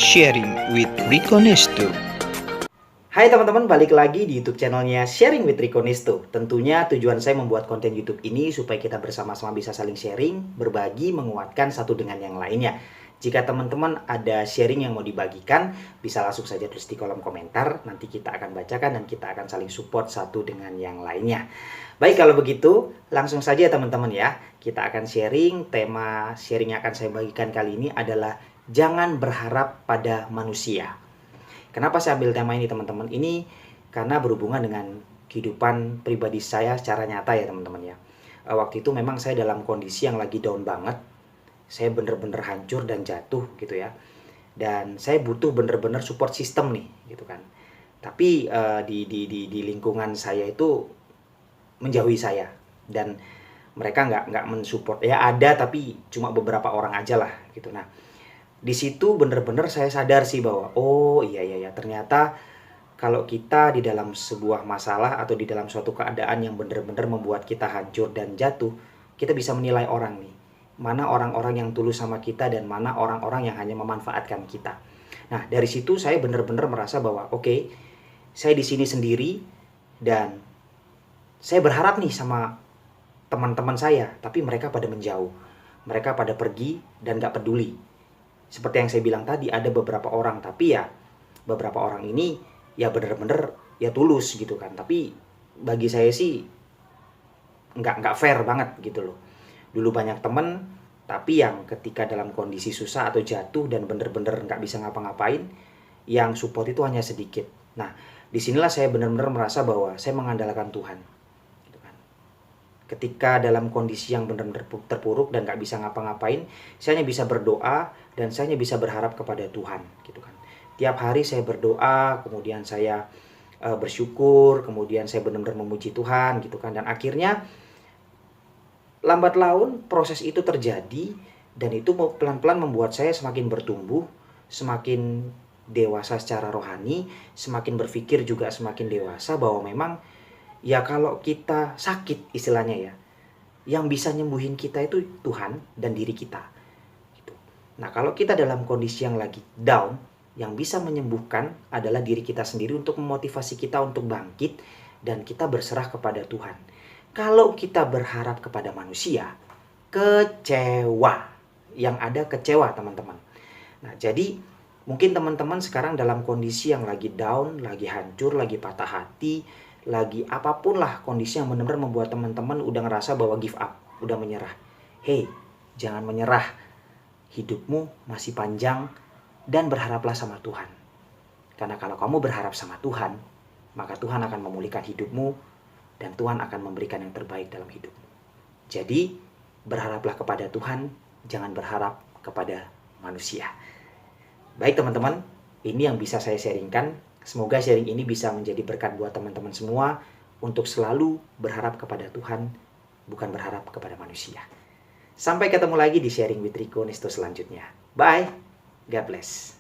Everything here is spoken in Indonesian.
Sharing with Rico Nesto. Hai teman-teman, balik lagi di YouTube channelnya Sharing with Rico Nesto. Tentunya tujuan saya membuat konten YouTube ini supaya kita bersama-sama bisa saling sharing, berbagi, menguatkan satu dengan yang lainnya. Jika teman-teman ada sharing yang mau dibagikan, bisa langsung saja tulis di kolom komentar. Nanti kita akan bacakan dan kita akan saling support satu dengan yang lainnya. Baik, kalau begitu langsung saja teman-teman ya. Kita akan sharing. Tema sharing yang akan saya bagikan kali ini adalah jangan berharap pada manusia. Kenapa saya ambil tema ini teman-teman? Ini karena berhubungan dengan kehidupan pribadi saya secara nyata ya teman-teman ya. Waktu itu memang saya dalam kondisi yang lagi down banget. Saya bener-bener hancur dan jatuh gitu ya. Dan saya butuh bener-bener support system nih gitu kan. Tapi di lingkungan saya itu menjauhi saya. Dan mereka nggak mensupport. Ya ada tapi cuma beberapa orang aja lah gitu. Nah, di situ bener-bener saya sadar sih bahwa oh iya ternyata kalau kita di dalam sebuah masalah atau di dalam suatu keadaan yang bener-bener membuat kita hancur dan jatuh, kita bisa menilai orang nih. Mana orang-orang yang tulus sama kita dan mana orang-orang yang hanya memanfaatkan kita. Nah, dari situ saya bener-bener merasa bahwa oke, saya di sini sendiri dan saya berharap nih sama teman-teman saya, tapi mereka pada menjauh. Mereka pada pergi dan gak peduli. Seperti yang saya bilang tadi, ada beberapa orang, tapi ya beberapa orang ini ya bener-bener ya tulus gitu kan. Tapi bagi saya sih nggak fair banget gitu loh. Dulu banyak temen, tapi yang ketika dalam kondisi susah atau jatuh dan bener-bener nggak bisa ngapa-ngapain, yang support itu hanya sedikit. Nah, disinilah saya benar-benar merasa bahwa saya mengandalkan Tuhan. Ketika dalam kondisi yang benar-benar terpuruk dan gak bisa ngapa-ngapain, saya hanya bisa berdoa dan saya hanya bisa berharap kepada Tuhan gitu kan. Tiap hari saya berdoa, kemudian saya bersyukur, kemudian saya benar-benar memuji Tuhan gitu kan. Dan akhirnya lambat laun proses itu terjadi dan itu pelan-pelan membuat saya semakin bertumbuh, semakin dewasa secara rohani, semakin berpikir juga semakin dewasa bahwa memang ya kalau kita sakit istilahnya ya, yang bisa nyembuhin kita itu Tuhan dan diri kita. Gitu. Nah kalau kita dalam kondisi yang lagi down, yang bisa menyembuhkan adalah diri kita sendiri untuk memotivasi kita untuk bangkit dan kita berserah kepada Tuhan. Kalau kita berharap kepada manusia, kecewa. Yang ada kecewa teman-teman. Nah jadi mungkin teman-teman sekarang dalam kondisi yang lagi down, lagi hancur, lagi patah hati, lagi apapun lah kondisi yang benar-benar membuat teman-teman udah ngerasa bahwa give up, udah menyerah. Hey, jangan menyerah. Hidupmu masih panjang dan berharaplah sama Tuhan. Karena kalau kamu berharap sama Tuhan, maka Tuhan akan memulihkan hidupmu dan Tuhan akan memberikan yang terbaik dalam hidupmu. Jadi, berharaplah kepada Tuhan, jangan berharap kepada manusia. Baik teman-teman, ini yang bisa saya sharingkan. Semoga sharing ini bisa menjadi berkat buat teman-teman semua untuk selalu berharap kepada Tuhan, bukan berharap kepada manusia. Sampai ketemu lagi di Sharing with Rico Nesto selanjutnya. Bye, God bless.